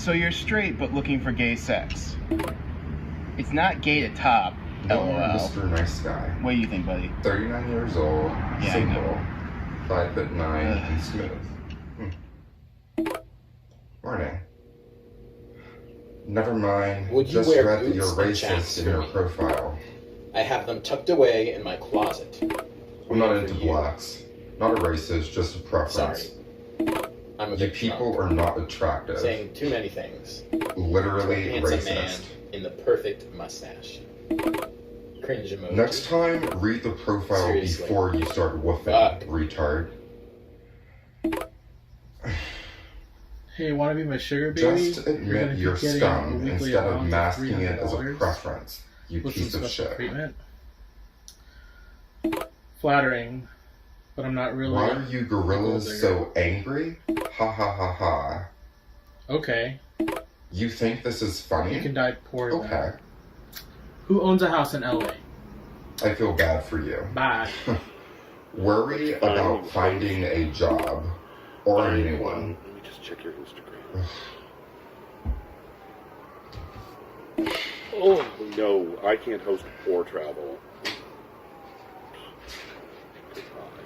So you're straight but looking for gay sex. It's not gay to top, No, LOL. Mr. Nice Guy. What do you think, buddy? 39 years old, Yeah, single, 5'9", and smooth. Morning. Never mind. Would you Just wear read that boots you're and racist chaps in for your me? profile. I have them tucked away in my closet. I'm not Waiting into for you. blacks. Not a racist, just a preference. Sorry. I'm a You bit people drunk, are not attractive. saying too many things. Literally Handsome man racist. in the perfect mustache. Cringe emoji. Next time, read the profile Seriously. before you start woofing, Fuck. retard. Hey, wanna be my sugar baby? Just You're admit gonna you're keep getting scum a weekly instead of allowance masking it as a $300 preference, you with some piece of special shit. treatment. Flattering, but I'm not really. Why are you gorillas so angry? Ha ha ha ha. Okay, You think this is funny? you can die poor then. Okay. Who owns a house in LA? I feel bad for you. Bye. Worry about finding a job. Or a new one. Let me just check your Instagram. Oh, no, I can't host or travel. Goodbye.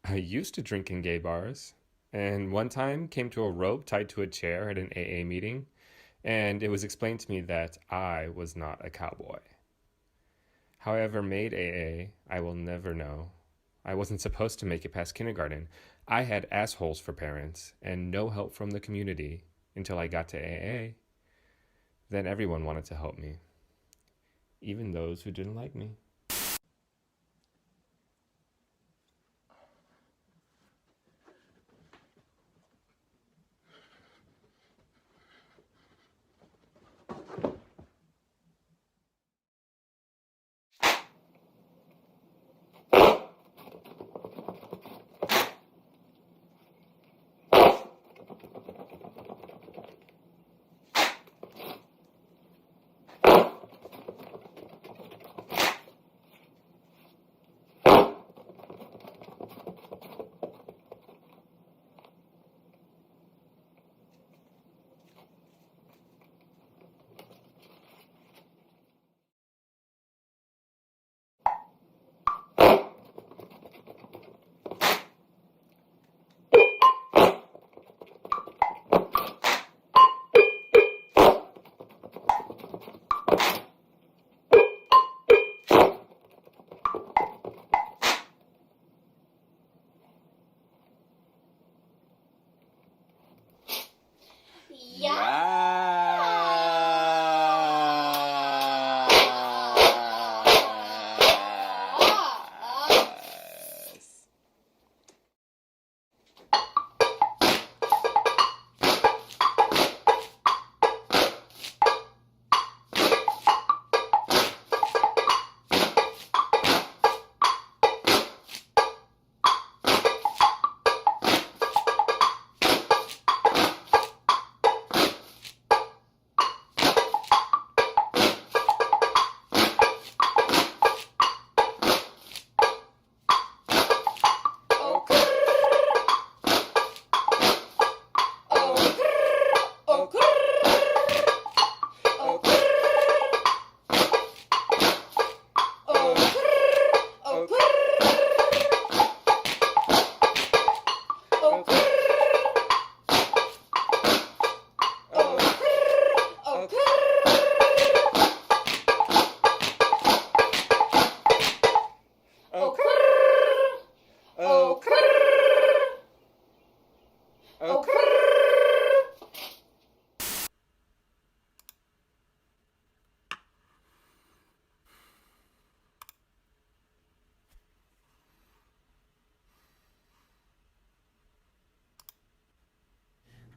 I used to drink in gay bars, and one time came to a rope tied to a chair at an AA meeting, and it was explained to me that I was not a cowboy. How I ever made AA, I will never know. I wasn't supposed to make it past kindergarten. I had assholes for parents, and no help from the community until I got to AA. Then everyone wanted to help me, even those who didn't like me.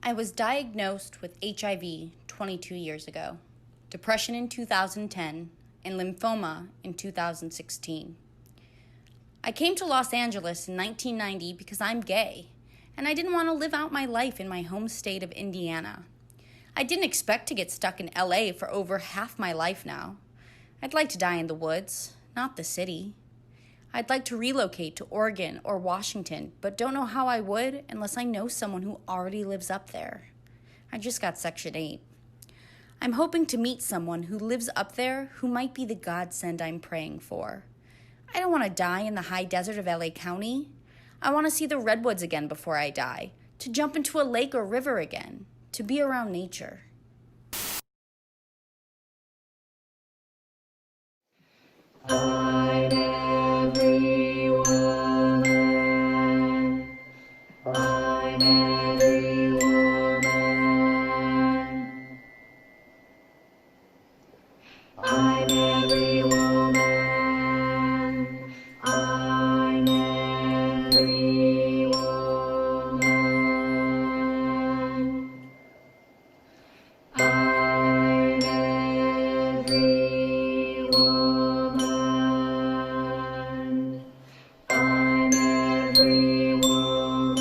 I was diagnosed with HIV 22 years ago, depression in 2010, and lymphoma in 2016. I came to Los Angeles in 1990 because I'm gay, and I didn't want to live out my life in my home state of Indiana. I didn't expect to get stuck in LA for over half my life now. I'd like to die in the woods, not the city. I'd like to relocate to Oregon or Washington, but don't know how I would unless I know someone who already lives up there. I just got Section 8. I'm hoping to meet someone who lives up there who might be the godsend I'm praying for. I don't want to die in the high desert of LA County. I want to see the redwoods again before I die, to jump into a lake or river again, to be around nature. I'm every woman. I'm every woman. I'm every woman. I'm every woman. I'm every woman. I'm every woman. I'm every woman.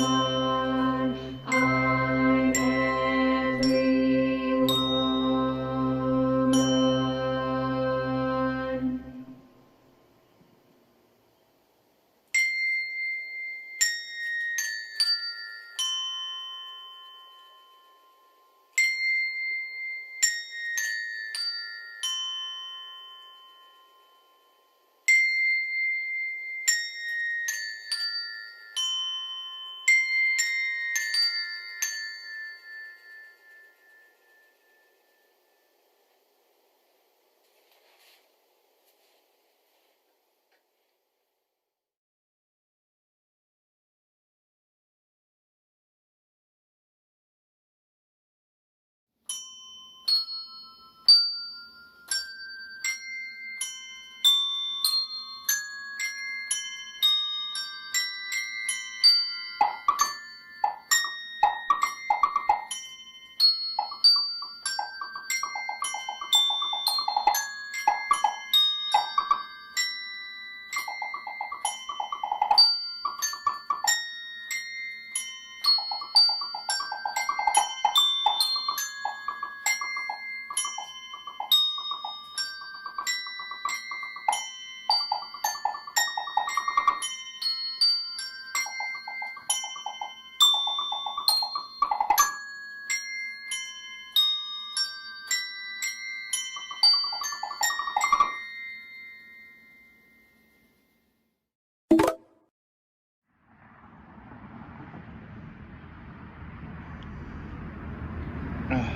Oh,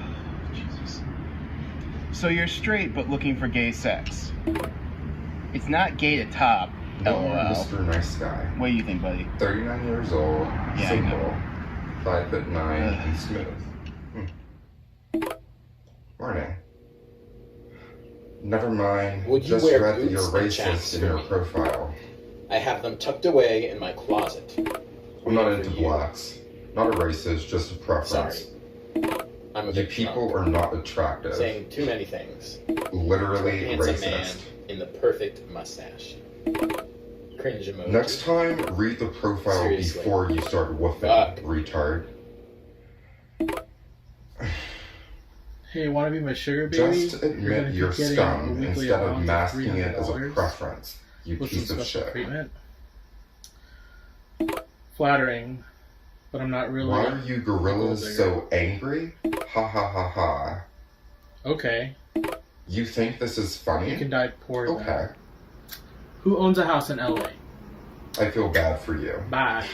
Jesus. So you're straight but looking for gay sex. It's not gay to top. No, LOL. Mr. Nice Guy. What do you think, buddy? 39 years old, Yeah, I single, know. 5'9", and smooth. Morning. Never mind. Would you Just wear read that boots you're and racist chaps in for your me? profile. I have them tucked away in my closet. I'm not Waiting into for you. blacks. Not a racist, just a preference. Sorry. I'm a You bit people drunk, are not attractive. saying too many things. Literally Handsome man racist. in the perfect mustache. Cringe emoji. Next time, read the profile Seriously. before you start woofing, Fuck. retard. Hey, want to be my sugar baby? Just You're admit gonna you're keep getting a scum weekly instead of allowance masking it as a $300 preference, you with piece some of special shit. treatment. Flattering, but I'm not really. Why are you gorillas Gold so angry? Ha ha ha ha. Okay, You think this is you funny? can die poor then. Okay. Who owns a house in LA? I feel bad for you. Bye.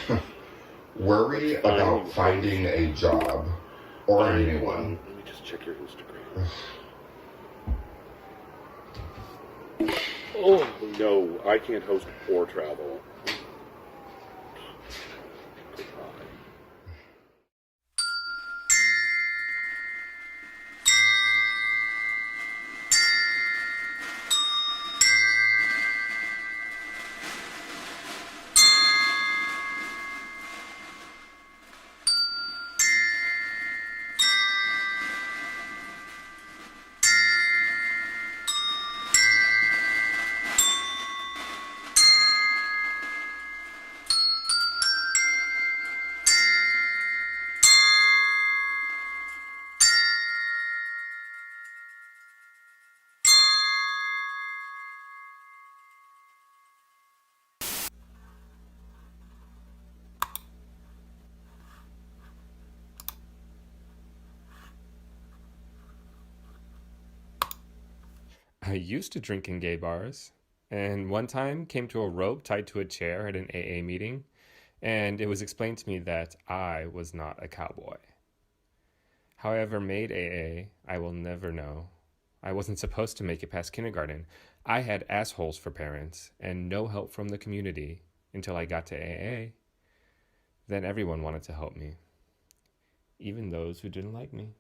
Worry about finding a job or a new one. Let me just check your Instagram. Oh no, I can't host or travel. Goodbye. I used to drink in gay bars, and one time came to a rope tied to a chair at an AA meeting, and it was explained to me that I was not a cowboy. How I ever made AA, I will never know. I wasn't supposed to make it past kindergarten. I had assholes for parents and no help from the community until I got to AA. Then everyone wanted to help me, even those who didn't like me.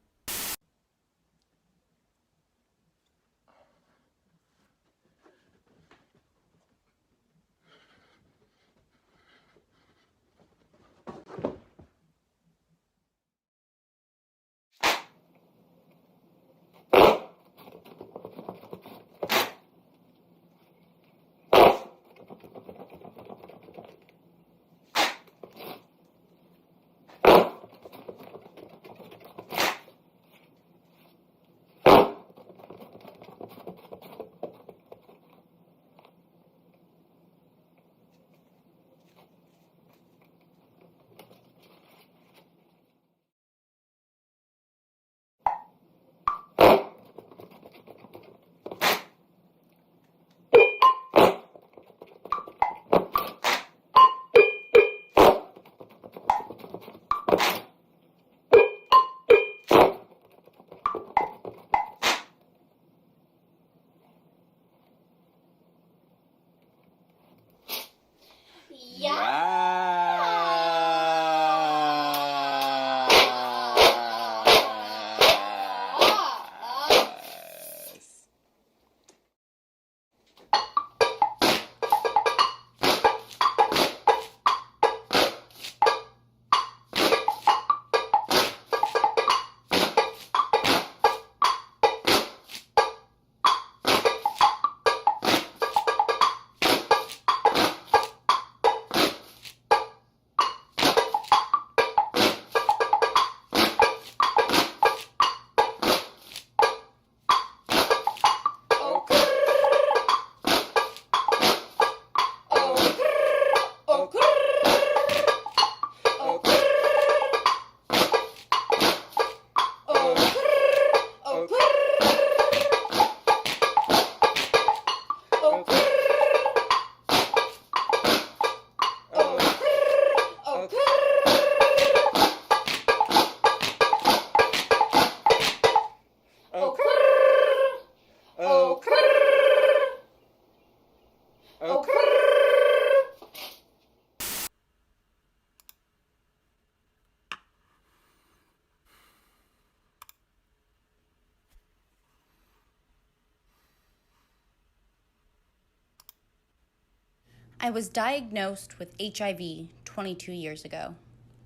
I was diagnosed with HIV 22 years ago,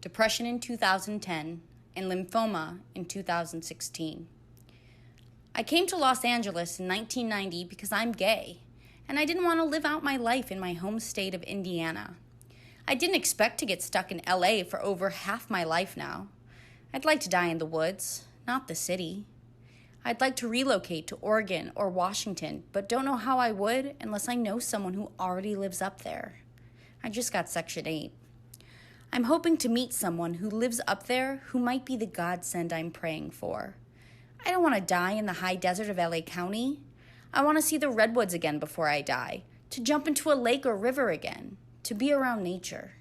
depression in 2010, and lymphoma in 2016. I came to Los Angeles in 1990 because I'm gay, and I didn't want to live out my life in my home state of Indiana. I didn't expect to get stuck in LA for over half my life now. I'd like to die in the woods, not the city. I'd like to relocate to Oregon or Washington, but don't know how I would unless I know someone who already lives up there. I just got Section 8. I'm hoping to meet someone who lives up there who might be the godsend I'm praying for. I don't want to die in the high desert of LA County. I want to see the redwoods again before I die, to jump into a lake or river again, to be around nature.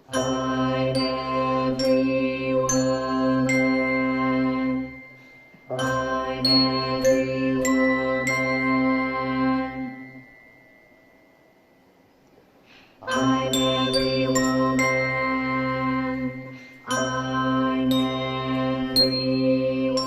I'm every woman. I'm every woman. I'm every woman. I'm every woman.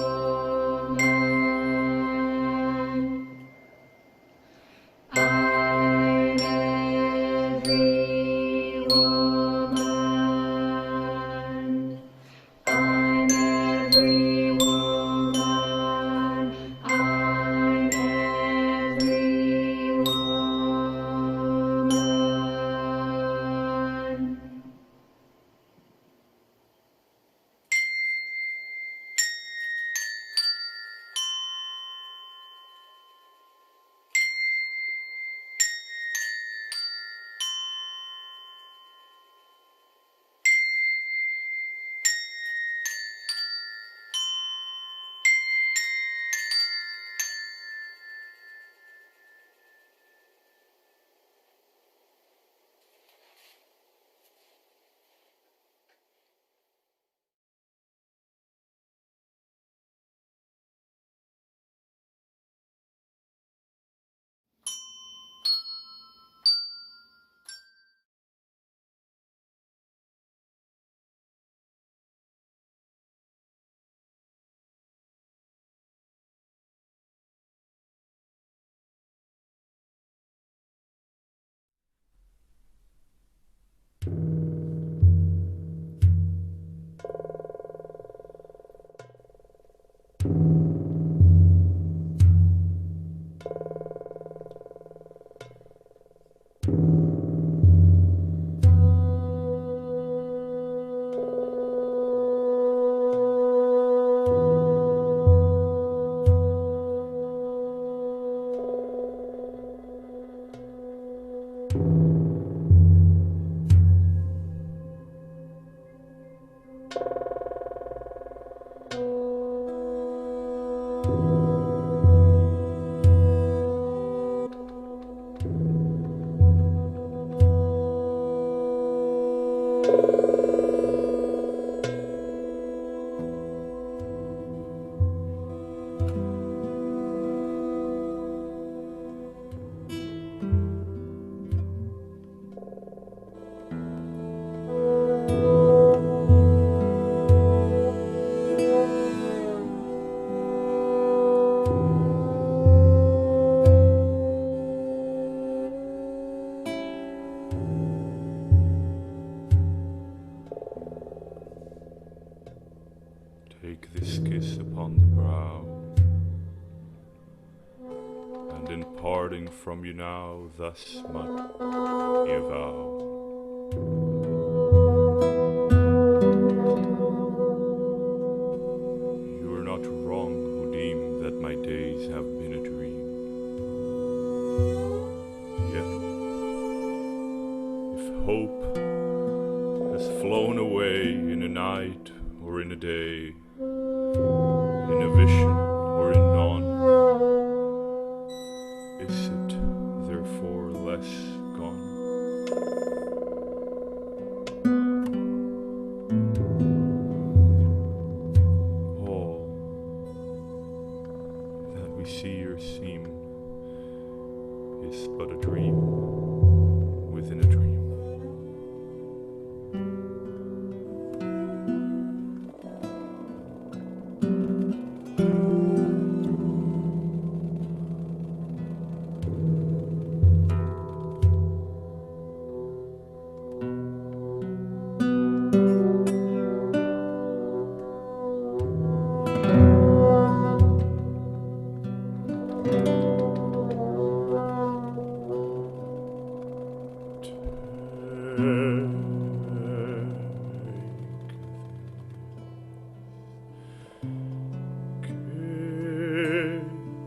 take this kiss upon the brow, and in parting from you now, thus much I vow. You are not wrong who deem that my days have been a dream. Yet, if hope has flown away in a night or in a day, in a vision or in none, is it therefore less gone? All that we see or seem is but a dream within a dream.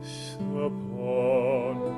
Kiss upon the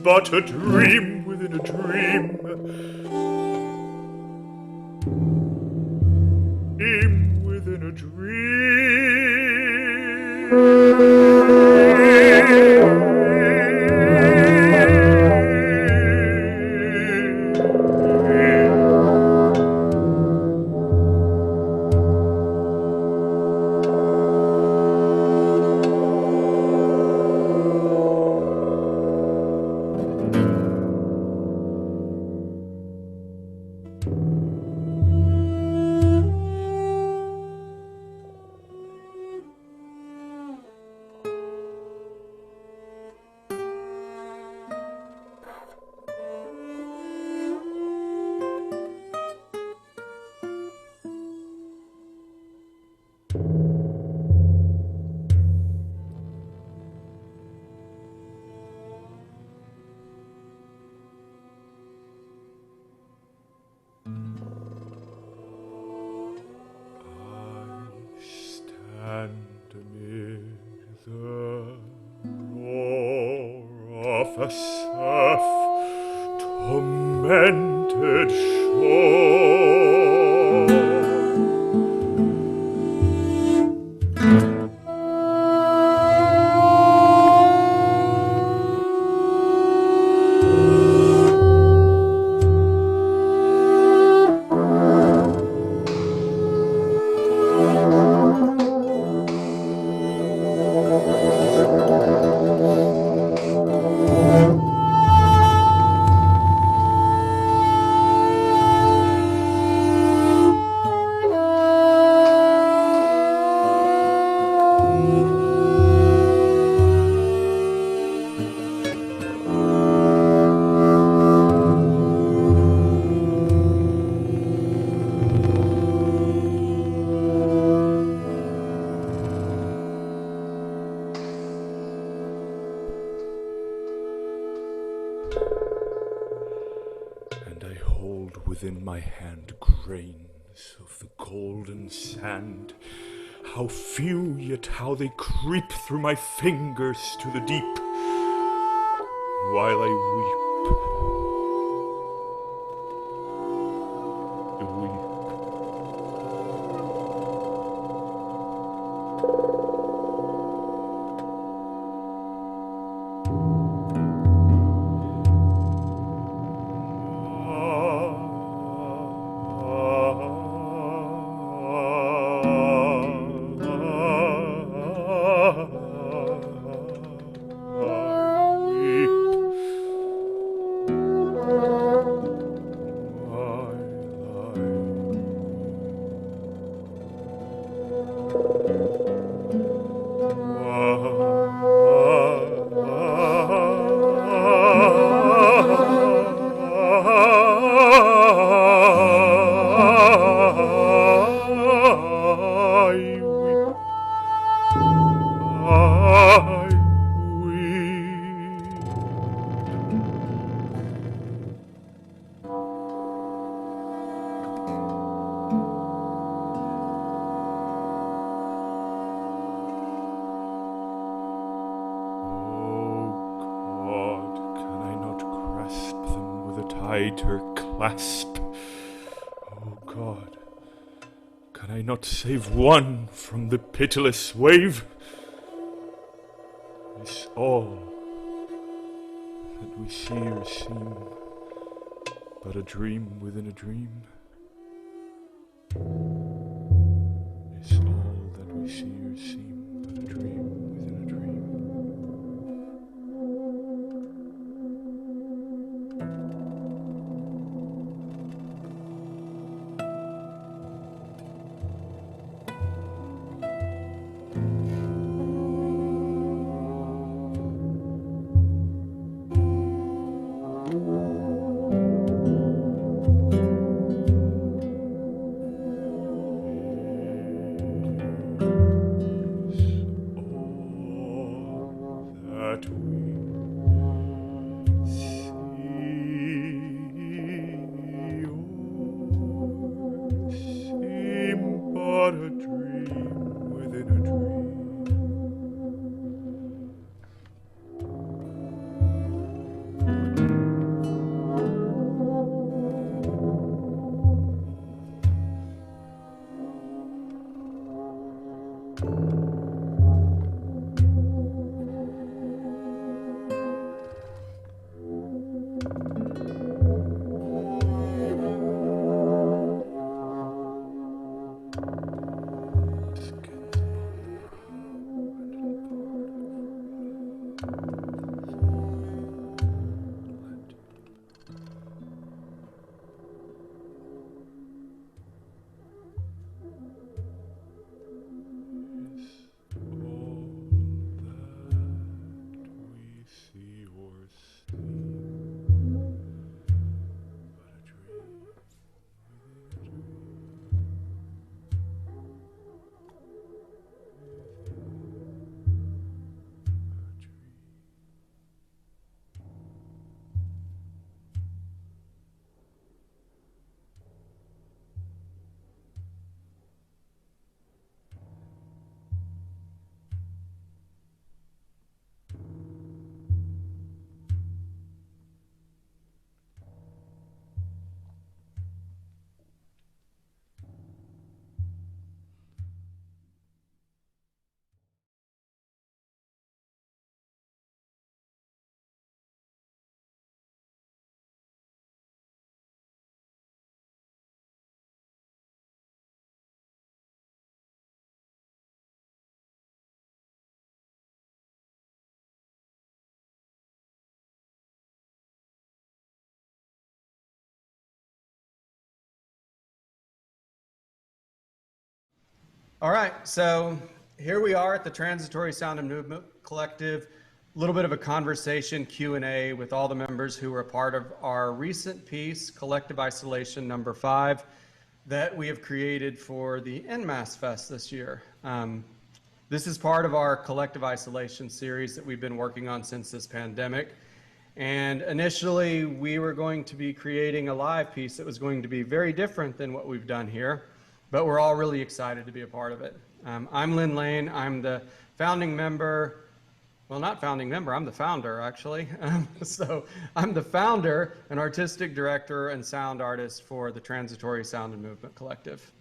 but a dream within a dream. Dream within a stand amid the roar of a surf tormented shore. on my hand grains of the golden sand. How few, yet how they creep through my fingers to the deep, while I weep. Tighter clasp. Oh God, can I not save one from the pitiless wave? Is all that we see or seem but a dream within a dream? Is all that we see or seem but a dream within a dream? That we see or seem but a dream within a dream. All right, so here we are at the Transitory Sound and Movement Collective. A little bit of a conversation Q&A with all the members who were a part of our recent piece, Collective Isolation number 5, that we have created for the NMASS Fest this year. This is part of our Collective Isolation series that we've been working on since this pandemic. And initially, we were going to be creating a live piece that was going to be very different than what we've done here, but we're all really excited to be a part of it. I'm Lynn Lane. I'm the founding member. Well, not founding member, I'm the founder, actually. So I'm the founder and artistic director and sound artist for the Transitory Sound and Movement Collective.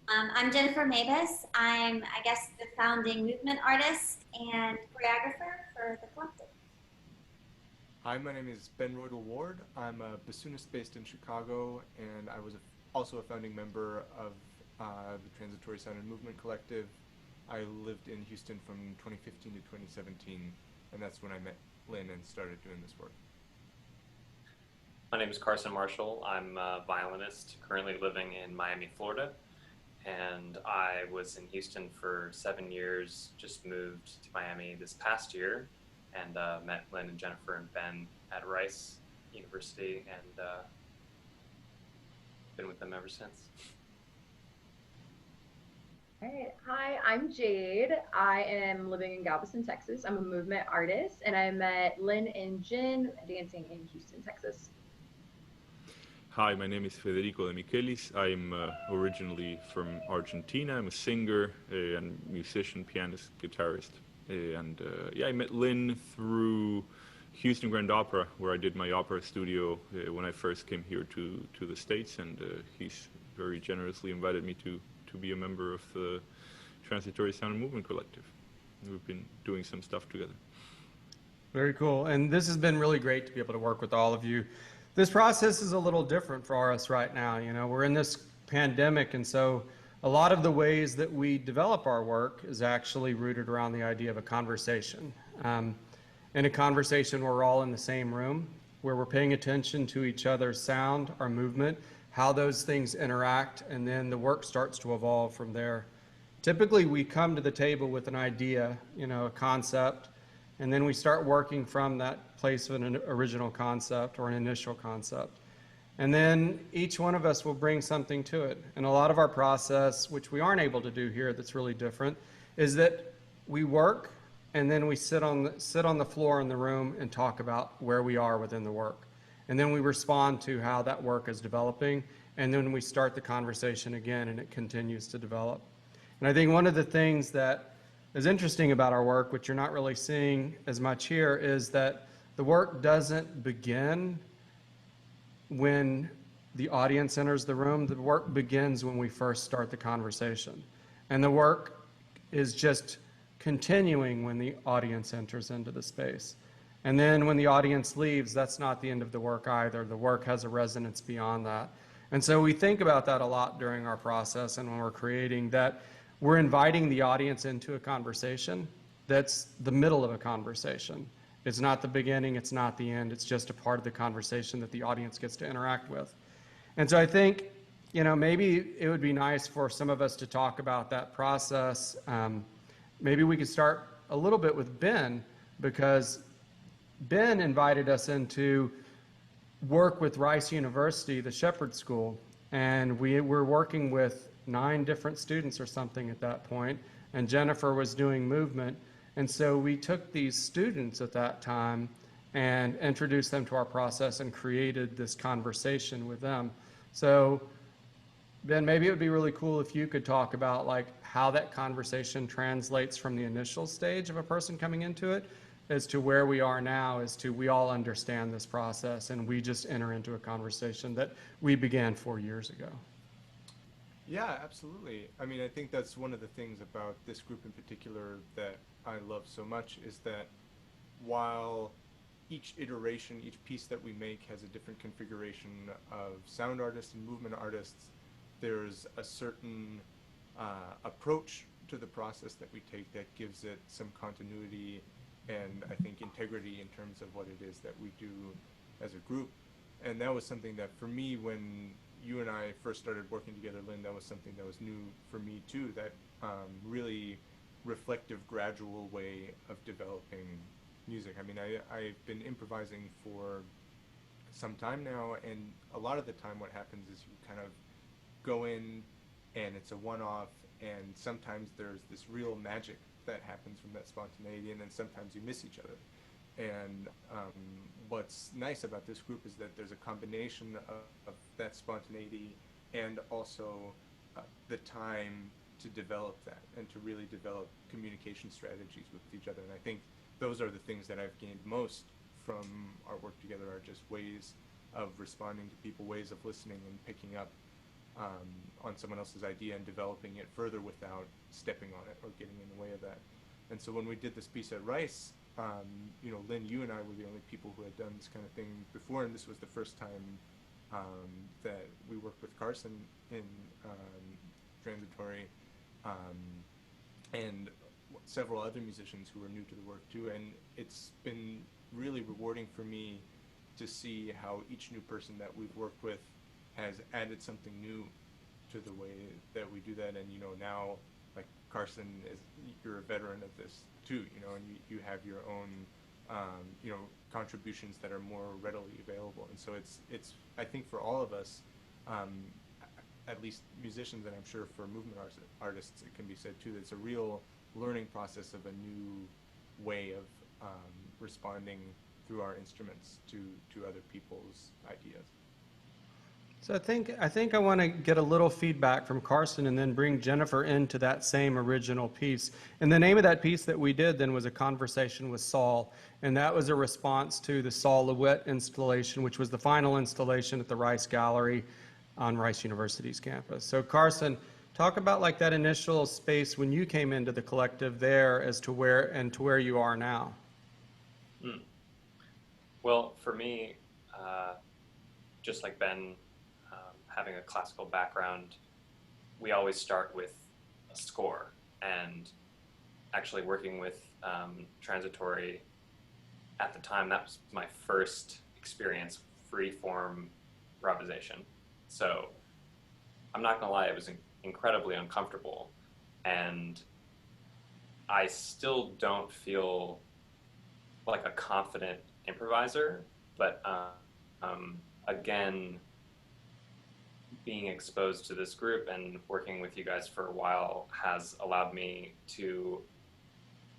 I'm Jennifer Mavis. I'm, I guess, the founding movement artist and choreographer for the collective. Hi, my name is Ben Roydal Ward. I'm a bassoonist based in Chicago, and I was also a founding member of the Transitory Sound and Movement Collective. I lived in Houston from 2015 to 2017, and that's when I met Lynn and started doing this work. My name is Carson Marshall. I'm a violinist currently living in Miami, Florida, and I was in Houston for 7 years, just moved to Miami this past year, and met Lynn and Jennifer and Ben at Rice University, and been with them ever since. All right. Hi, I'm Jade. I am living in Galveston, Texas. I'm a movement artist, and I met Lynn and Jen dancing in Houston, Texas. Hi, my name is Federico de Michelis. I'm originally from Argentina. I'm a singer and musician, pianist, guitarist. I met Lynn through Houston Grand Opera, where I did my opera studio when I first came here to the States, and he's very generously invited me to be a member of the Transitory Sound and Movement Collective. We've been doing some stuff together. Very cool. And this has been really great to be able to work with all of you. This process is a little different for us right now. You know, we're in this pandemic, and so a lot of the ways that we develop our work is actually rooted around the idea of a conversation. In a conversation where we're all in the same room, where we're paying attention to each other's sound, our movement, how those things interact, and then the work starts to evolve from there. Typically, we come to the table with an idea, you know, a concept, and then we start working from that place of an original concept or an initial concept. And then each one of us will bring something to it. And a lot of our process, which we aren't able to do here that's really different, is that we work and then we sit on the floor in the room and talk about where we are within the work. And then we respond to how that work is developing, and then we start the conversation again, and it continues to develop. And I think one of the things that is interesting about our work, which you're not really seeing as much here, is that the work doesn't begin when the audience enters the room. The work begins when we first start the conversation. And the work is just continuing when the audience enters into the space. And then when the audience leaves, that's not the end of the work either. The work has a resonance beyond that. And so we think about that a lot during our process and when we're creating that we're inviting the audience into a conversation that's the middle of a conversation. It's not the beginning, it's not the end, it's just a part of the conversation that the audience gets to interact with. And so I think, you know, maybe it would be nice for some of us to talk about that process. Maybe we could start a little bit with Ben, because Ben invited us into work with Rice University, the Shepherd School, and we were working with 9 different students or something at that point, and Jennifer was doing movement. And so we took these students at that time and introduced them to our process and created this conversation with them. So Ben, maybe it would be really cool if you could talk about like how that conversation translates from the initial stage of a person coming into it as to where we are now, as to we all understand this process and we just enter into a conversation that we began 4 years ago. Yeah, absolutely. I mean, I think that's one of the things about this group in particular that I love so much, is that while each iteration, each piece that we make has a different configuration of sound artists and movement artists, there's a certain approach to the process that we take that gives it some continuity and I think integrity in terms of what it is that we do as a group. And that was something that for me, when you and I first started working together, Lynn, that was something that was new for me too, that really reflective, gradual way of developing music. I mean, I've been improvising for some time now, and a lot of the time what happens is you kind of go in and it's a one-off, and sometimes there's this real magic that happens from that spontaneity, and then sometimes you miss each other. And what's nice about this group is that there's a combination of that spontaneity and also the time to develop that and to really develop communication strategies with each other. And I think those are the things that I've gained most from our work together, are just ways of responding to people, ways of listening and picking up on someone else's idea and developing it further without stepping on it or getting in the way of that. And so when we did this piece at Rice, you know, Lynn, you and I were the only people who had done this kind of thing before, and this was the first time that we worked with Carson in Transitory, and several other musicians who were new to the work too. And it's been really rewarding for me to see how each new person that we've worked with has added something new to the way that we do that. And, you know, now, like Carson, you're a veteran of this too, you know, and you have your own, you know, contributions that are more readily available. And so it's I think for all of us, at least musicians, and I'm sure for movement artists, it can be said too, that it's a real learning process of a new way of responding through our instruments to other people's ideas. So I think I want to get a little feedback from Carson and then bring Jennifer into that same original piece. And the name of that piece that we did then was A Conversation with Saul, and that was a response to the Saul LeWitt installation, which was the final installation at the Rice Gallery on Rice University's campus. So Carson, talk about like that initial space when you came into the collective there as to where you are now. Well, for me, just like Ben, having a classical background, we always start with a score. And actually working with Transitory at the time, that was my first experience free-form improvisation. So I'm not gonna lie, it was incredibly uncomfortable. And I still don't feel like a confident improviser, but again, being exposed to this group and working with you guys for a while has allowed me to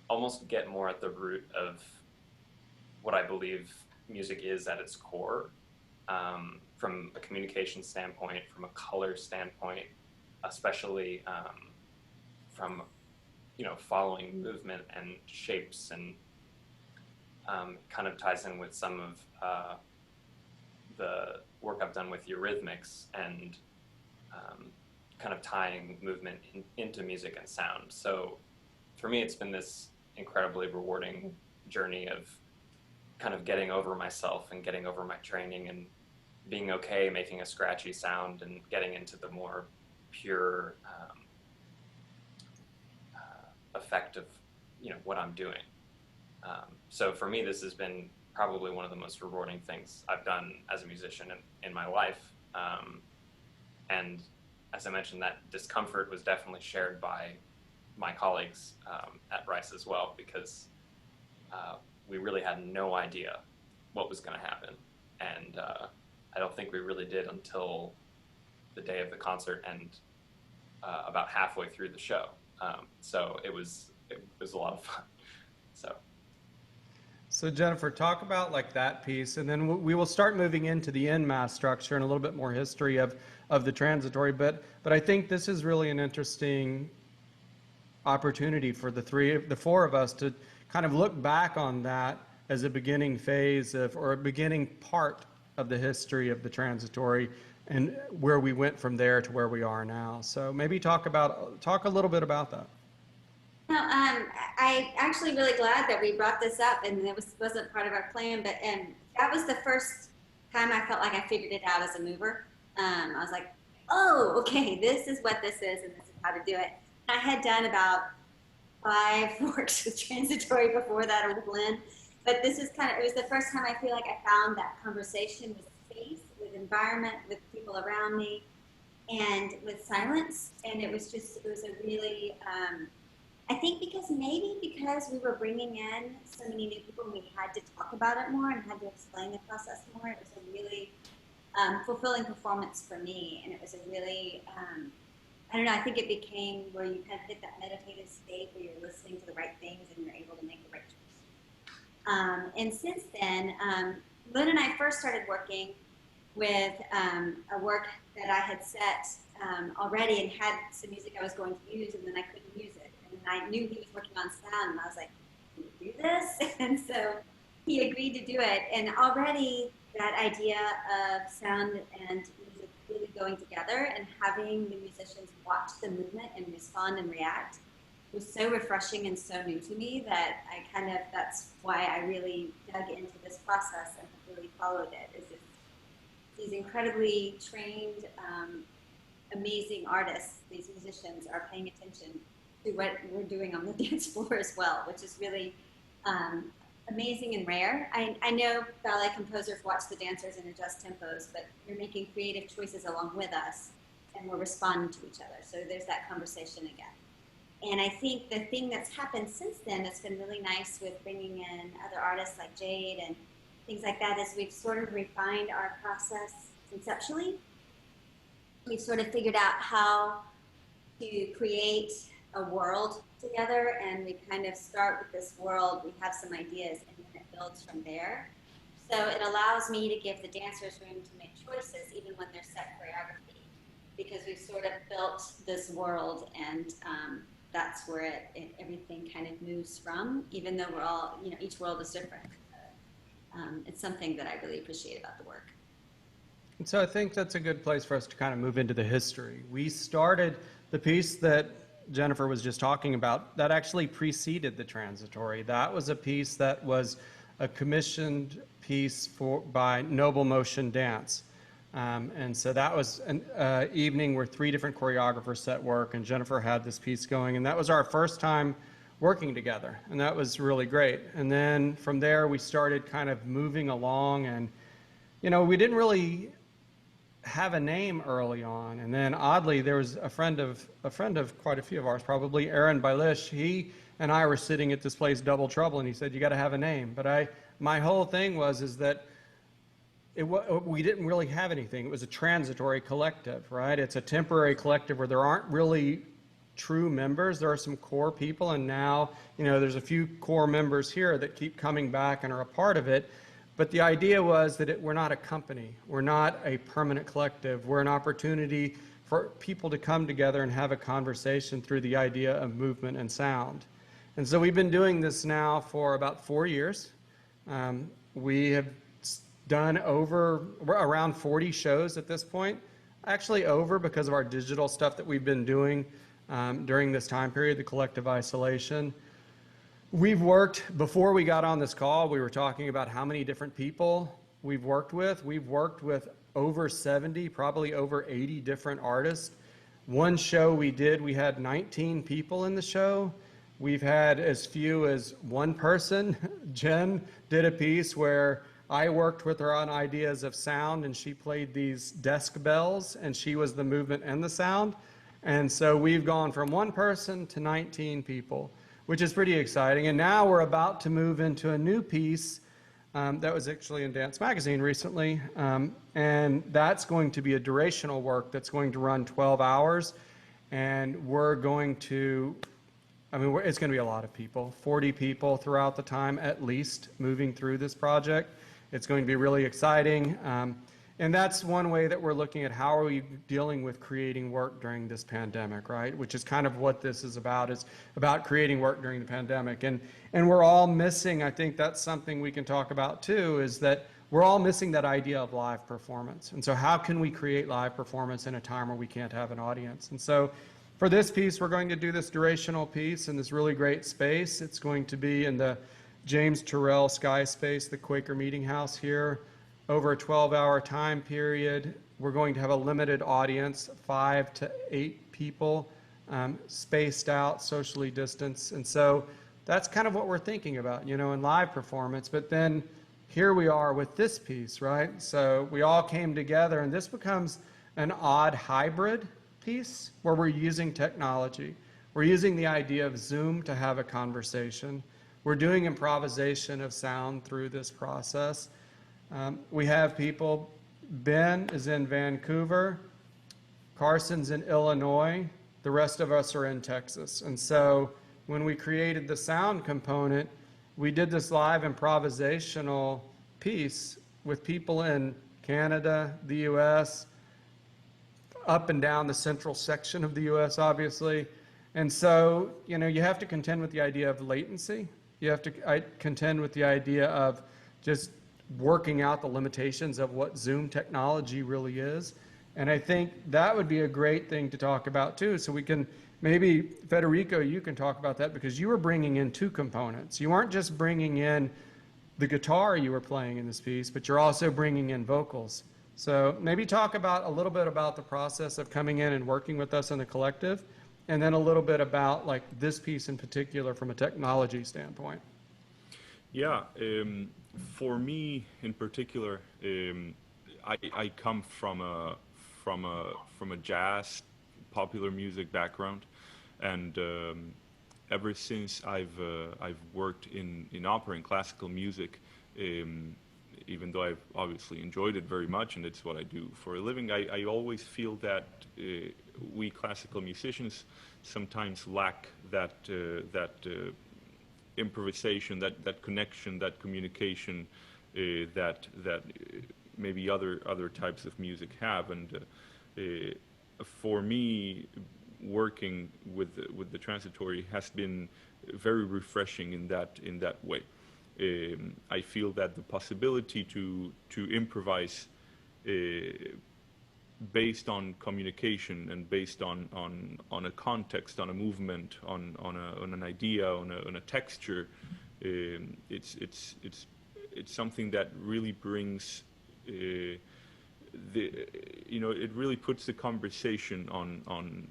almost get more at the root of what I believe music is at its core, from a communication standpoint, from a color standpoint, especially from, you know, following movement and shapes, and kind of ties in with some of the work I've done with Eurythmics and kind of tying movement into music and sound. So for me, it's been this incredibly rewarding journey of kind of getting over myself and getting over my training and being okay making a scratchy sound and getting into the more pure effect of, you know, what I'm doing. So for me, this has been probably one of the most rewarding things I've done as a musician in my life. And as I mentioned, that discomfort was definitely shared by my colleagues at Rice as well, because we really had no idea what was going to happen. And I don't think we really did until the day of the concert and about halfway through the show. So it was a lot of fun. So Jennifer, talk about like that piece, and then we will start moving into the NMASS structure and a little bit more history of the Transitory. But I think this is really an interesting opportunity for the four of us to kind of look back on that as a beginning phase of, or a beginning part of the history of the Transitory, and where we went from there to where we are now. So maybe talk a little bit about that. No, I'm actually really glad that we brought this up, and it wasn't part of our plan, but that was the first time I felt like I figured it out as a mover. I was like, oh, okay, this is what this is, and this is how to do it. I had done about 5 works with Transitory before that, or with Lynn, but this is it was the first time I feel like I found that conversation with space, with environment, with people around me, and with silence, and it was a really, I think because we were bringing in so many new people and we had to talk about it more and had to explain the process more, it was a really fulfilling performance for me. And it was a really, I don't know, I think it became where you kind of hit that meditative state where you're listening to the right things and you're able to make the right choice. And since then, Lynn and I first started working with a work that I had set already and had some music I was going to use, and then I couldn't use it. And I knew he was working on sound, and I was like, can you do this? And so he agreed to do it. And already that idea of sound and music really going together and having the musicians watch the movement and respond and react was so refreshing and so new to me that that's why I really dug into this process and really followed it. These incredibly trained, amazing artists, these musicians are paying attention to what we're doing on the dance floor as well, which is really amazing and rare. I know ballet composers watch the dancers and adjust tempos, but you're making creative choices along with us, and we're responding to each other. So there's that conversation again. And I think the thing that's happened since then that's been really nice with bringing in other artists like Jade and things like that is we've sort of refined our process conceptually. We've sort of figured out how to create a world together, and we kind of start with this world, we have some ideas, and then it builds from there. So it allows me to give the dancers room to make choices even when they're set choreography, because we've sort of built this world, and that's where everything kind of moves from, even though we're all, each world is different. It's something that I really appreciate about the work. And so I think that's a good place for us to kind of move into the history. We started the piece that Jennifer was just talking about, that actually preceded the transitory. That was a piece that was a commissioned piece by Noble Motion Dance. And so that was an evening where 3 different choreographers set work, and Jennifer had this piece going, and that was our first time working together, and that was really great. And then from there we started kind of moving along, and we didn't really have a name early on, and then oddly there was a friend of quite a few of ours, probably Aaron Bailish. He and I were sitting at this place Double Trouble, and he said, you got to have a name. But my whole thing is that we didn't really have anything. It was a transitory collective, right? It's a temporary collective where there aren't really true members. There are some core people, and now there's a few core members here that keep coming back and are a part of it. But the idea was that we're not a company. We're not a permanent collective. We're an opportunity for people to come together and have a conversation through the idea of movement and sound. And so we've been doing this now for about 4 years. We have done around 40 shows at this point, actually over because of our digital stuff that we've been doing during this time period, the collective isolation. We've worked, before we got on this call, we were talking about how many different people we've worked with. We've worked with over 70, probably over 80 different artists. One show we did, we had 19 people in the show. We've had as few as one person. Jen did a piece where I worked with her on ideas of sound, and she played these desk bells, and she was the movement and the sound. And so we've gone from one person to 19 people, which is pretty exciting. And now we're about to move into a new piece that was actually in Dance Magazine recently. And that's going to be a durational work that's going to run 12 hours. And we're going to, it's going to be a lot of people, 40 people throughout the time at least, moving through this project. It's going to be really exciting. And that's one way that we're looking at how are we dealing with creating work during this pandemic, right? Which is kind of what this is about creating work during the pandemic. And we're all missing, I think that's something we can talk about too, is that we're all missing that idea of live performance. And so how can we create live performance in a time where we can't have an audience? And so for this piece, we're going to do this durational piece in this really great space. It's going to be in the James Turrell Sky Space, the Quaker Meeting House here. Over a 12-hour time period, we're going to have a limited audience, 5 to 8 people, spaced out, socially distanced. And so that's kind of what we're thinking about, in live performance. But then here we are with this piece, right? So we all came together, and this becomes an odd hybrid piece where we're using technology. We're using the idea of Zoom to have a conversation. We're doing improvisation of sound through this process. We have people, Ben is in Vancouver, Carson's in Illinois, the rest of us are in Texas. And so when we created the sound component, we did this live improvisational piece with people in Canada, the US, up and down the central section of the US, obviously. And so, you know, you have to contend with the idea of latency. You have to contend with the idea of just working out the limitations of what Zoom technology really is. And I think that would be a great thing to talk about too. So we can, maybe Federico, you can talk about that, because you were bringing in two components. You weren't just bringing in the guitar you were playing in this piece, but you're also bringing in vocals. So maybe talk about a little bit about the process of coming in and working with us in the collective, and then a little bit about like this piece in particular from a technology standpoint. Yeah, for me in particular, I come from a jazz, popular music background, and ever since I've worked in opera and classical music, even though I've obviously enjoyed it very much, and it's what I do for a living, I always feel that we classical musicians sometimes lack that improvisation, that connection, that communication that maybe other types of music have. And for me, working with the transitory has been very refreshing in that way. I feel that the possibility to improvise based on communication and based on a context, on a movement, on an idea, on a texture, it's something that really brings it really puts the conversation on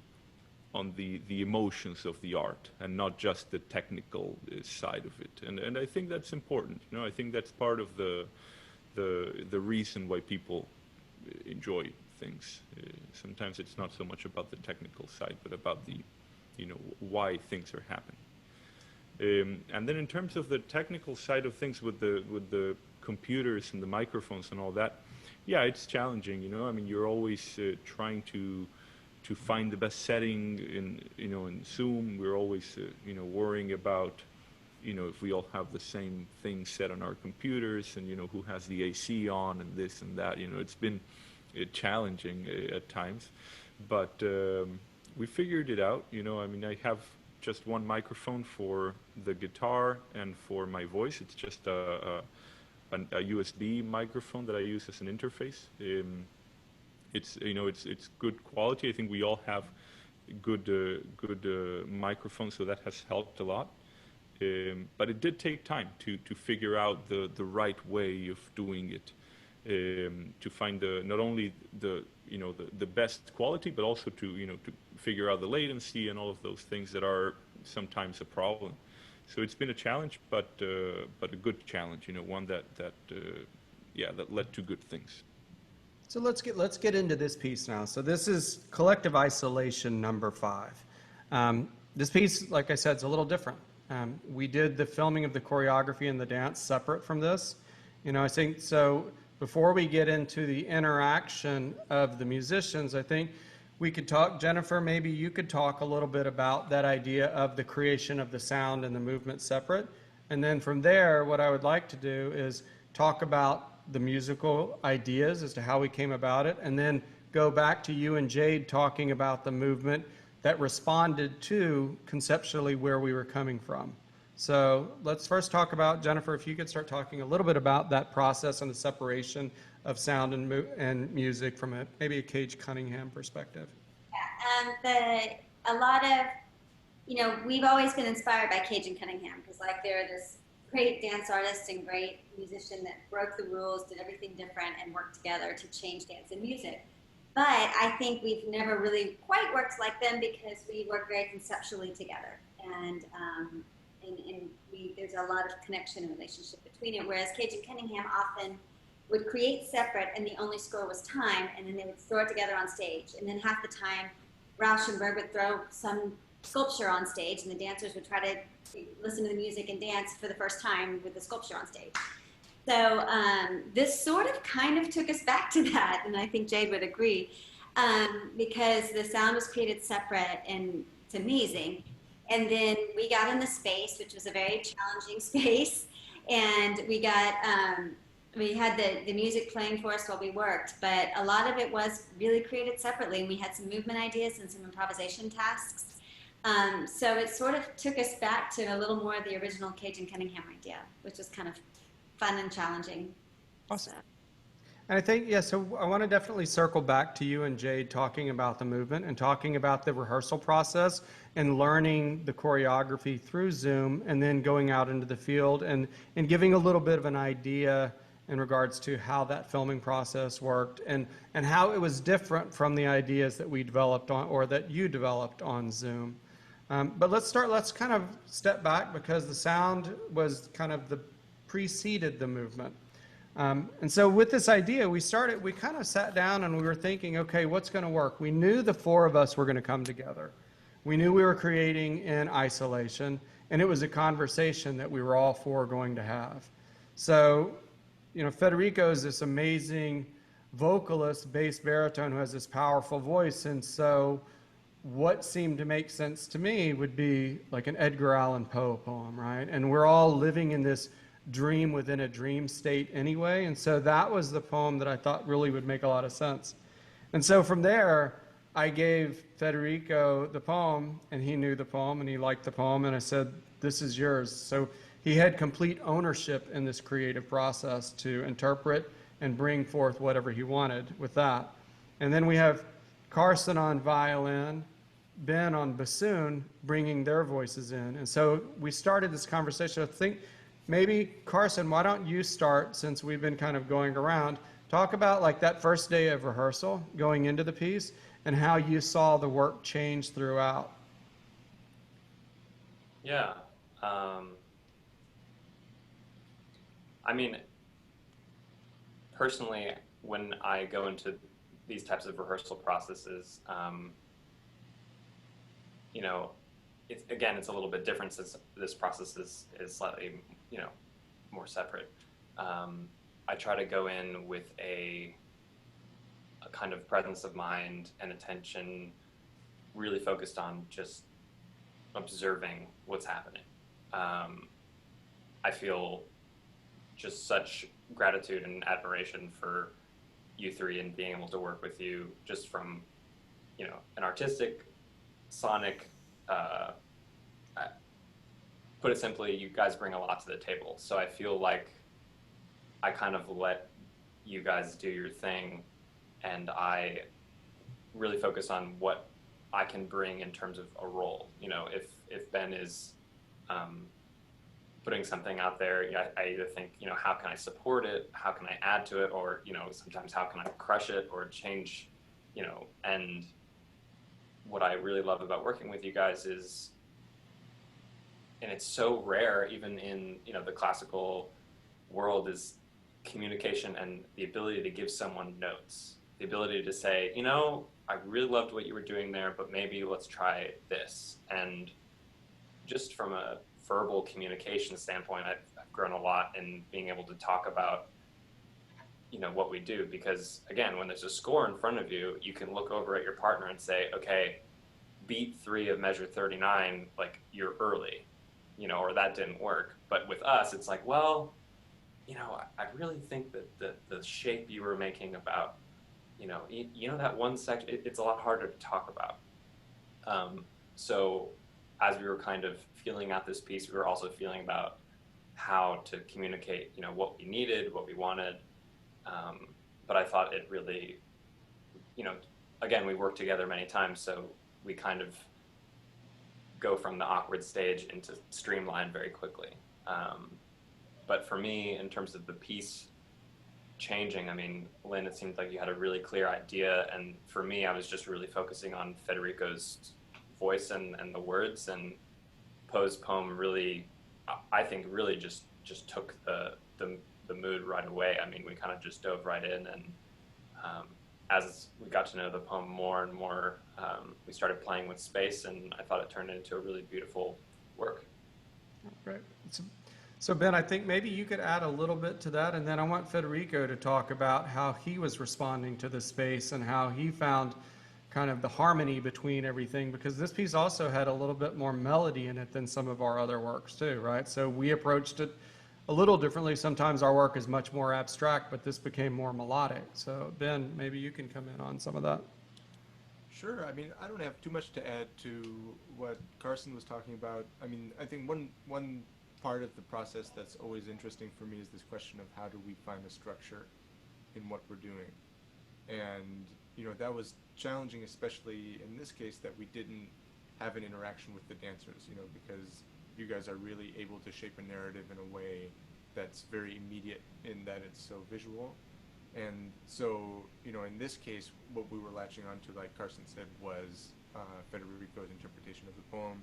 the emotions of the art and not just the technical side of it. And I think that's important. You know, I think that's part of the reason why people enjoy things. Sometimes it's not so much about the technical side, but about the, why things are happening. And then in terms of the technical side of things with the computers and the microphones and all that, yeah, it's challenging. I mean, you're always trying to find the best setting in Zoom. We're always worrying about if we all have the same thing set on our computers, and who has the AC on and this and that. It's been challenging at times, but we figured it out. I mean, I have just one microphone for the guitar and for my voice. It's just a USB microphone that I use as an interface. It's good quality. I think we all have good microphones, so that has helped a lot. But it did take time to figure out the right way of doing it, to find not only the best quality, but also to figure out the latency and all of those things that are sometimes a problem. So it's been a challenge, but a good challenge. One that led to good things. So let's get into this piece now. So this is Collective Isolation number 5. This piece, like I said, is a little different. We did the filming of the choreography and the dance separate from this. I think so. Before we get into the interaction of the musicians, I think we could talk, Jennifer, maybe you could talk a little bit about that idea of the creation of the sound and the movement separate. And then from there, what I would like to do is talk about the musical ideas as to how we came about it, and then go back to you and Jade talking about the movement that responded to conceptually where we were coming from. So let's first talk about, Jennifer, if you could start talking a little bit about that process and the separation of sound and music from maybe a Cage Cunningham perspective. Yeah, a lot of, we've always been inspired by Cage and Cunningham, because they're this great dance artist and great musician that broke the rules, did everything different, and worked together to change dance and music. But I think we've never really quite worked like them, because we work very conceptually together. And there's a lot of connection and relationship between it, whereas Cage and Cunningham often would create separate, and the only score was time, and then they would throw it together on stage. And then half the time, Rauschenberg would throw some sculpture on stage, and the dancers would try to listen to the music and dance for the first time with the sculpture on stage. So this sort of kind of took us back to that, and I think Jade would agree, because the sound was created separate, and it's amazing. And then we got in the space, which was a very challenging space. And we had the music playing for us while we worked, but a lot of it was really created separately. And we had some movement ideas and some improvisation tasks. So it sort of took us back to a little more of the original Cage and Cunningham idea, which was kind of fun and challenging. Awesome. And I think, yeah, so I want to definitely circle back to you and Jade talking about the movement and talking about the rehearsal process and learning the choreography through Zoom and then going out into the field and giving a little bit of an idea in regards to how that filming process worked and how it was different from the ideas that we developed on or that you developed on Zoom. But let's kind of step back because the sound was kind of preceded the movement. And so with this idea, we kind of sat down and we were thinking, okay, what's going to work? We knew the four of us were going to come together. We knew we were creating in isolation, and it was a conversation that we were all four going to have. So, you know, Federico is this amazing vocalist, bass baritone who has this powerful voice. And so what seemed to make sense to me would be like an Edgar Allan Poe poem, right? And we're all living in this dream within a dream state anyway. And so that was the poem that I thought really would make a lot of sense. And so from there, I gave Federico the poem, and he knew the poem, and he liked the poem, and I said, this is yours. So he had complete ownership in this creative process to interpret and bring forth whatever he wanted with that. And then we have Carson on violin, Ben on bassoon, bringing their voices in. And so we started this conversation. I think maybe, Carson, why don't you start, since we've been kind of going around, talk about like that first day of rehearsal going into the piece and how you saw the work change throughout. Yeah. I mean, personally, when I go into these types of rehearsal processes, you know, it's a little bit different since this process is slightly, you know, more separate. I try to go in with a kind of presence of mind and attention really focused on just observing what's happening. I feel just such gratitude and admiration for you three and being able to work with you just from, you know, an artistic, sonic, put it simply, you guys bring a lot to the table. So I feel like I kind of let you guys do your thing, and I really focus on what I can bring in terms of a role. You know, if Ben is putting something out there, I either think, you know, how can I support it? How can I add to it? Or, you know, sometimes how can I crush it or change, you know, and what I really love about working with you guys is, and it's so rare even in, you know, the classical world, is communication and the ability to give someone notes, the ability to say, you know, I really loved what you were doing there, but maybe let's try this. And just from a verbal communication standpoint, I've grown a lot in being able to talk about, you know, what we do, because again, when there's a score in front of you, you can look over at your partner and say, okay, beat 3 of measure 39, like, you're early, you know, or that didn't work. But with us, it's like, well, you know, I really think that the shape you were making about, you know, that one section, it's a lot harder to talk about. So as we were kind of feeling out this piece, we were also feeling about how to communicate, you know, what we needed, what we wanted. But I thought it really, you know, again, we worked together many times, so we kind of go from the awkward stage into streamline very quickly. But for me, in terms of the piece changing, I mean, Lynn, it seemed like you had a really clear idea, and for me, I was just really focusing on Federico's voice and the words, and Poe's poem really, I think, really just took the mood right away. I mean, we kind of just dove right in, and as we got to know the poem more and more, we started playing with space, and I thought it turned into a really beautiful work. Right. So Ben, I think maybe you could add a little bit to that, and then I want Federico to talk about how he was responding to the space and how he found kind of the harmony between everything, because this piece also had a little bit more melody in it than some of our other works too, right? So we approached it a little differently. Sometimes our work is much more abstract, but this became more melodic. So Ben, maybe you can come in on some of that. Sure. I mean, I don't have too much to add to what Carson was talking about. I mean, I think one part of the process that's always interesting for me is this question of how do we find a structure in what we're doing. And, you know, that was challenging, especially in this case, that we didn't have an interaction with the dancers, you know, because you guys are really able to shape a narrative in a way that's very immediate in that it's so visual. And so, you know, in this case, what we were latching onto, like Carson said, was Federico's interpretation of the poem.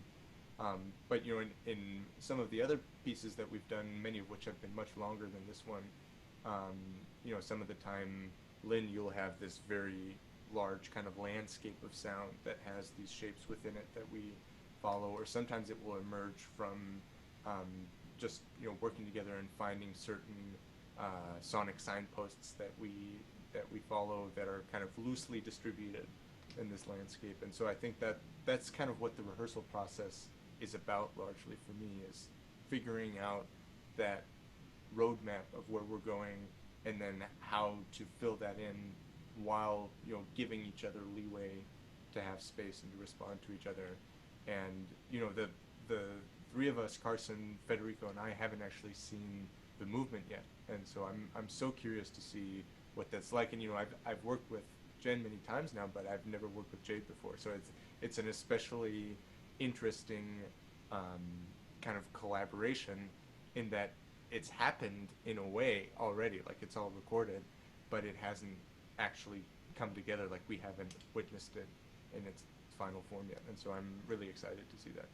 But, you know, in some of the other pieces that we've done, many of which have been much longer than this one, you know, some of the time, Lynn, you'll have this very large kind of landscape of sound that has these shapes within it that we follow, or sometimes it will emerge from just, you know, working together and finding certain sonic signposts that we follow that are kind of loosely distributed in this landscape. And so I think that that's kind of what the rehearsal process is about largely for me, is figuring out that roadmap of where we're going and then how to fill that in while, you know, giving each other leeway to have space and to respond to each other. And, you know, the three of us, Carson, Federico, and I, haven't actually seen the movement yet. And so I'm so curious to see what that's like. And, you know, I've worked with Jen many times now, but I've never worked with Jade before. So it's an especially interesting kind of collaboration in that it's happened in a way already, like it's all recorded, but it hasn't actually come together, like we haven't witnessed it in its final form yet. And so I'm really excited to see that.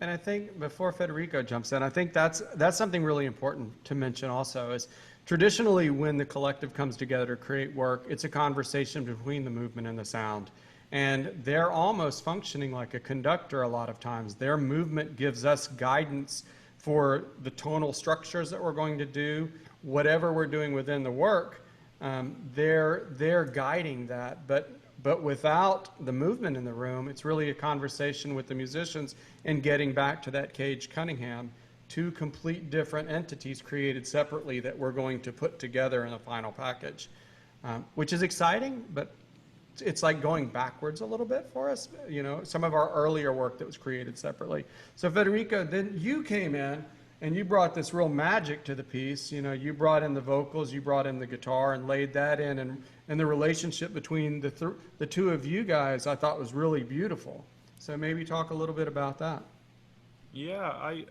And I think before Federico jumps in, I think that's something really important to mention also, is traditionally when the collective comes together to create work, it's a conversation between the movement and the sound. And they're almost functioning like a conductor a lot of times. Their movement gives us guidance for the tonal structures that we're going to do, whatever we're doing within the work, they're guiding that. But without the movement in the room, it's really a conversation with the musicians and getting back to that Cage Cunningham, two complete different entities created separately that we're going to put together in a final package, which is exciting, but it's like going backwards a little bit for us, you know, some of our earlier work that was created separately. So Federico, then you came in and you brought this real magic to the piece. You know, you brought in the vocals, you brought in the guitar and laid that in, and the relationship between the two of you guys I thought was really beautiful. So maybe talk a little bit about that. Yeah, I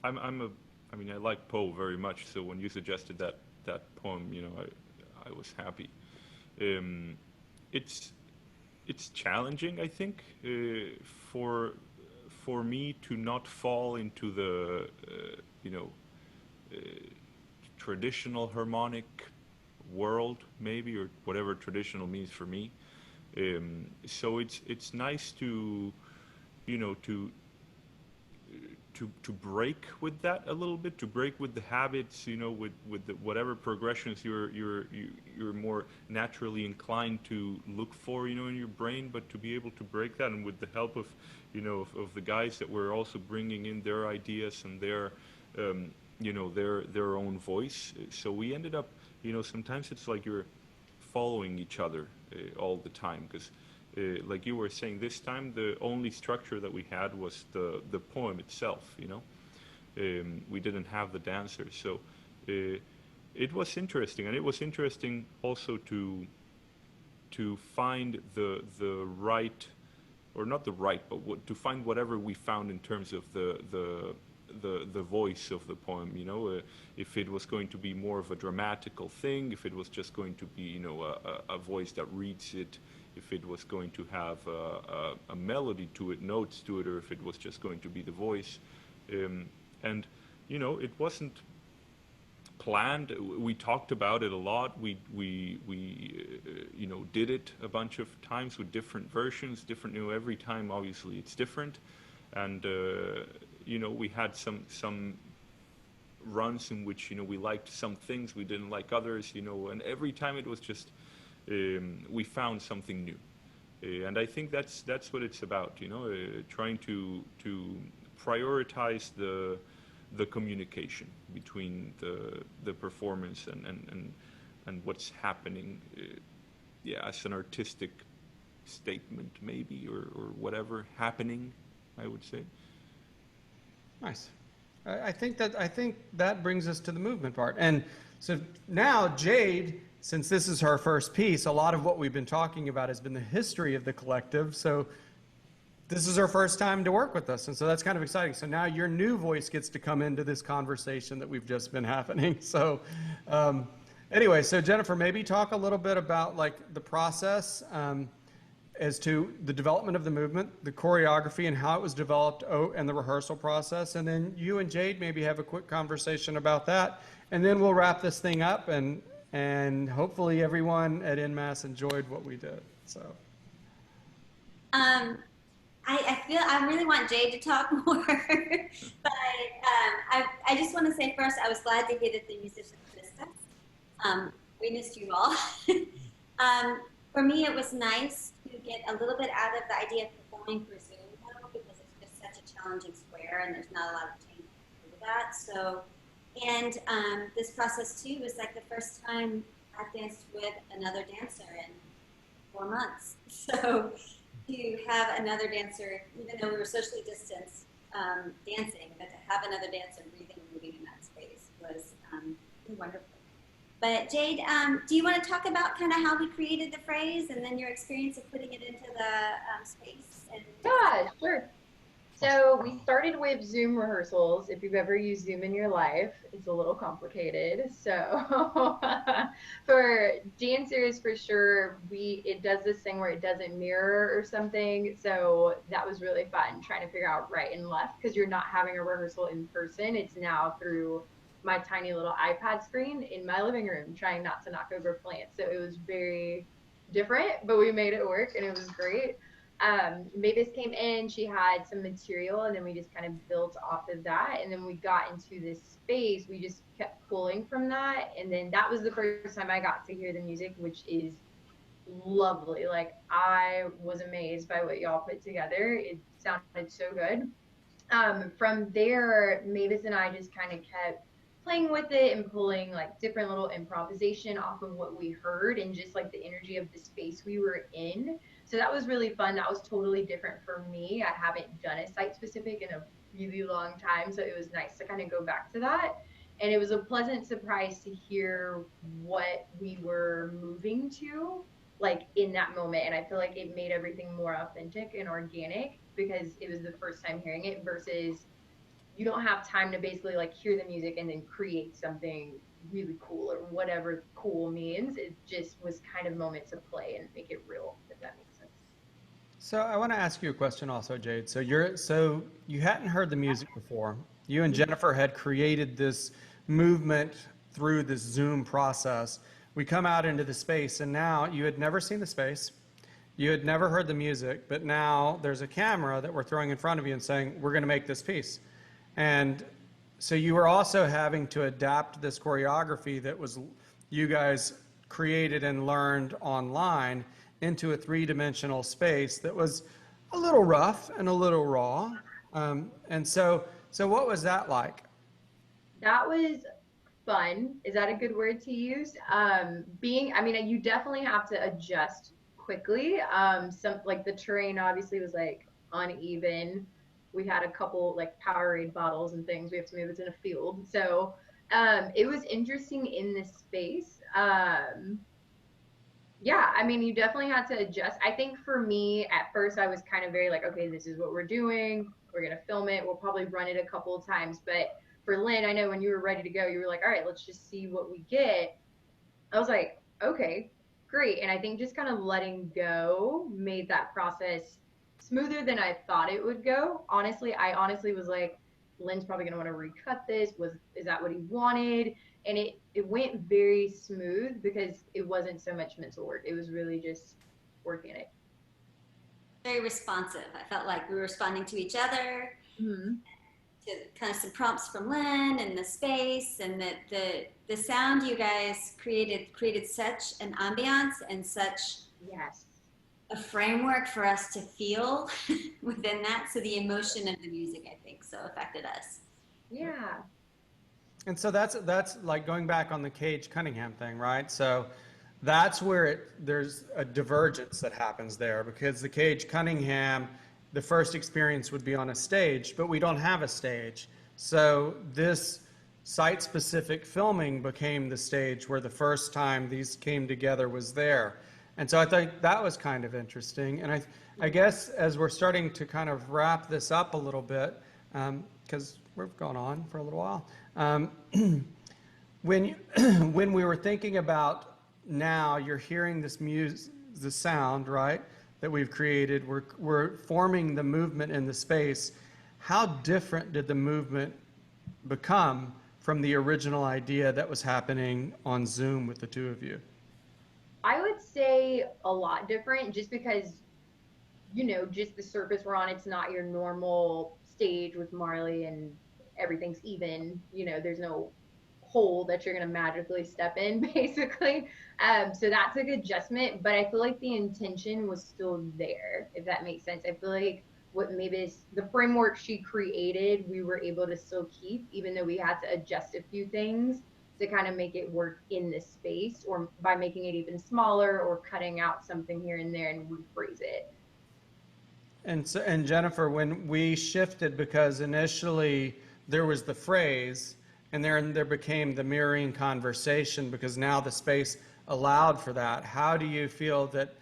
like Poe very much. So when you suggested that poem, you know, I was happy. It's challenging, I think, for me to not fall into the traditional harmonic world, maybe, or whatever traditional means for me. So it's nice to, you know, to break with that a little bit, to break with the habits, you know, with the, whatever progressions you're more naturally inclined to look for, you know, in your brain, but to be able to break that, and with the help of, you know, of the guys that were also bringing in their ideas and their, you know, their own voice. So we ended up, you know, sometimes it's like you're following each other all the time, because like you were saying, this time the only structure that we had was the poem itself, you know. We didn't have the dancers, so it was interesting, and it was interesting also to find the right, or not the right, but to find whatever we found in terms of the voice of the poem, you know, if it was going to be more of a dramatical thing, if it was just going to be, you know, a voice that reads it, if it was going to have a melody to it, notes to it, or if it was just going to be the voice. And, you know, it wasn't planned. We talked about it a lot. We you know, did it a bunch of times with different versions, different, you know, every time obviously it's different. And, you know, we had some runs in which, you know, we liked some things, we didn't like others, you know, and every time it was just we found something new. And I think that's what it's about, trying to prioritize the communication between the performance and what's happening, as an artistic statement maybe, or whatever happening, I would say. Nice. I think that brings us to the movement part. And so now Jade, since this is her first piece, a lot of what we've been talking about has been the history of the collective. So this is her first time to work with us, and so that's kind of exciting. So now your new voice gets to come into this conversation that we've just been happening. So anyway, so Jennifer, maybe talk a little bit about like the process as to the development of the movement, the choreography, and how it was developed, and the rehearsal process. And then you and Jade maybe have a quick conversation about that, and then we'll wrap this thing up, and hopefully everyone at NMASS enjoyed what we did. So. I feel I really want Jade to talk more, but I just want to say first, I was glad to hear that the musicians missed us. We missed you all. For me, it was nice to get a little bit out of the idea of performing for Zoom, though, because it's just such a challenging square, and there's not a lot of change to do that. So, and this process too was like the first time I've danced with another dancer in 4 months. So to have another dancer, even though we were socially distanced dancing, but to have another dancer breathing and moving in that space was wonderful. But Jade, do you want to talk about kind of how we created the phrase and then your experience of putting it into the space? Yeah, sure. So we started with Zoom rehearsals. If you've ever used Zoom in your life, it's a little complicated. So for dancers, for sure, it does this thing where it doesn't mirror or something. So that was really fun, trying to figure out right and left, because you're not having a rehearsal in person. It's now through my tiny little iPad screen in my living room, trying not to knock over plants. So it was very different, but we made it work, and it was great. Mavis came in, she had some material, and then we just kind of built off of that. And then we got into this space, we just kept pulling from that. And then that was the first time I got to hear the music, which is lovely. Like, I was amazed by what y'all put together. It sounded so good. From there, Mavis and I just kind of kept playing with it and pulling like different little improvisation off of what we heard and just like the energy of the space we were in. So that was really fun. That was totally different for me. I haven't done a site specific in a really long time, so it was nice to kind of go back to that. And it was a pleasant surprise to hear what we were moving to, like in that moment. And I feel like it made everything more authentic and organic because it was the first time hearing it, versus you don't have time to basically like hear the music and then create something really cool or whatever cool means. It just was kind of moment to play and make it real, if that makes sense. So I want to ask you a question also, Jade. So you hadn't heard the music before. You and Jennifer had created this movement through this Zoom process. We come out into the space, and now you had never seen the space. You had never heard the music, but now there's a camera that we're throwing in front of you and saying, we're going to make this piece. And so you were also having to adapt this choreography that was you guys created and learned online into a three-dimensional space that was a little rough and a little raw. And so what was that like? That was fun. Is that a good word to use? You definitely have to adjust quickly. Some like the terrain obviously was like uneven. We had a couple like Powerade bottles and things. We have to move it in a field. So it was interesting in this space. You definitely had to adjust. I think for me, at first, I was kind of very like, okay, this is what we're doing. We're going to film it. We'll probably run it a couple of times. But for Lynn, I know when you were ready to go, you were like, all right, let's just see what we get. I was like, okay, great. And I think just kind of letting go made that process smoother than I thought it would go. I honestly was like, Lynn's probably going to want to recut this. Is that what he wanted? And it went very smooth because it wasn't so much mental work. It was really just working it. Very responsive. I felt like we were responding to each other. Mm-hmm. to kind of some prompts from Lynn and the space and the sound you guys created such an ambiance and such a framework for us to feel within that. So the emotion of the music, I think, so affected us. Yeah. And so that's like going back on the Cage Cunningham thing, right? So that's where there's a divergence that happens there, because the Cage Cunningham, the first experience would be on a stage, but we don't have a stage. So this site-specific filming became the stage where the first time these came together was there. And so I think that was kind of interesting. And I guess as we're starting to kind of wrap this up a little bit, because we've gone on for a little while, when we were thinking about now, you're hearing this music, the sound, right, that we've created. We're forming the movement in the space. How different did the movement become from the original idea that was happening on Zoom with the two of you? I would say a lot different, just because, you know, just the surface we're on, it's not your normal stage with Marley and everything's even, you know, there's no hole that you're going to magically step in, basically. So that's a good adjustment, but I feel like the intention was still there, if that makes sense. I feel like what Mavis, the framework she created, we were able to still keep, even though we had to adjust a few things to kind of make it work in this space, or by making it even smaller or cutting out something here and there and rephrase it. And so, and Jennifer, when we shifted, because initially there was the phrase, and then there became the mirroring conversation, because now the space allowed for that. How do you feel that,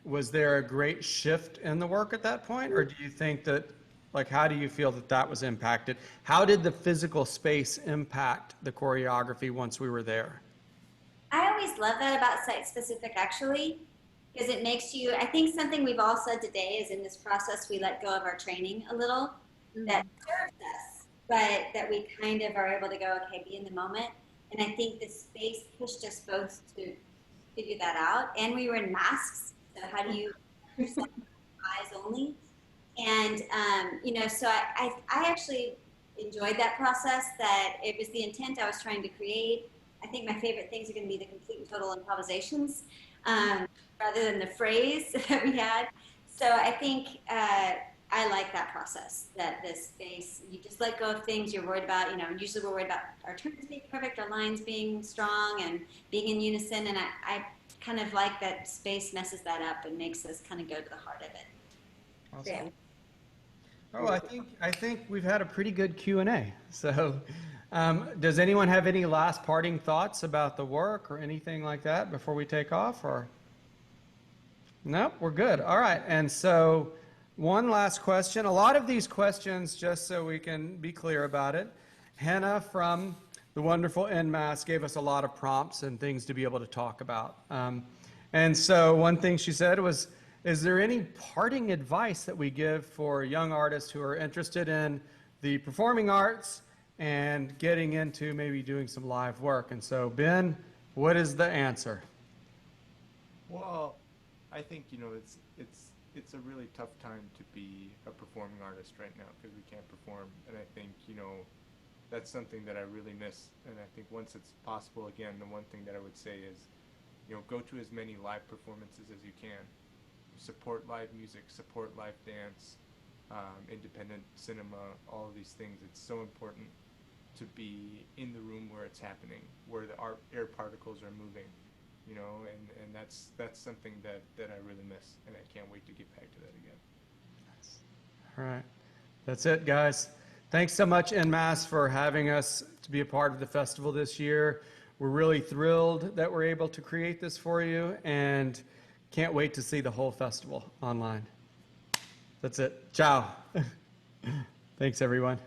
was there a great shift in the work at that point? Or do you think that, like, how do you feel that that was impacted? How did the physical space impact the choreography once we were there? I always love that about site specific, actually, because it makes you, I think something we've all said today is in this process, we let go of our training a little, that serves us, but that we kind of are able to go, okay, be in the moment. And I think the space pushed us both to figure that out. And we were in masks, so how do you eyes only? And, you know, so I actually enjoyed that process, that it was the intent I was trying to create. I think my favorite things are going to be the complete and total improvisations, rather than the phrase that we had. So I think I like that process, that this space, you just let go of things you're worried about. You know, usually we're worried about our turns being perfect, our lines being strong and being in unison. And I kind of like that space messes that up and makes us kind of go to the heart of it. Awesome. Oh, I think we've had a pretty good Q&A. So does anyone have any last parting thoughts about the work or anything like that before we take off? Or nope, we're good. All right. And so one last question. A lot of these questions, just so we can be clear about it, Hannah from the wonderful NMASS gave us a lot of prompts and things to be able to talk about. And so one thing she said was, is there any parting advice that we give for young artists who are interested in the performing arts and getting into maybe doing some live work? And so, Ben, what is the answer? Well, I think, you know, it's a really tough time to be a performing artist right now, because we can't perform. And I think, you know, that's something that I really miss. And I think once it's possible again, the one thing that I would say is, you know, go to as many live performances as you can. Support live music, support live dance, independent cinema, all of these things. It's so important to be in the room where it's happening, where the air particles are moving, you know, and that's something that I really miss, and I can't wait to get back to that again. All right. That's it, guys. Thanks so much, NMASS, for having us to be a part of the festival this year. We're really thrilled that we're able to create this for you, and can't wait to see the whole festival online. That's it. Ciao. Thanks, everyone.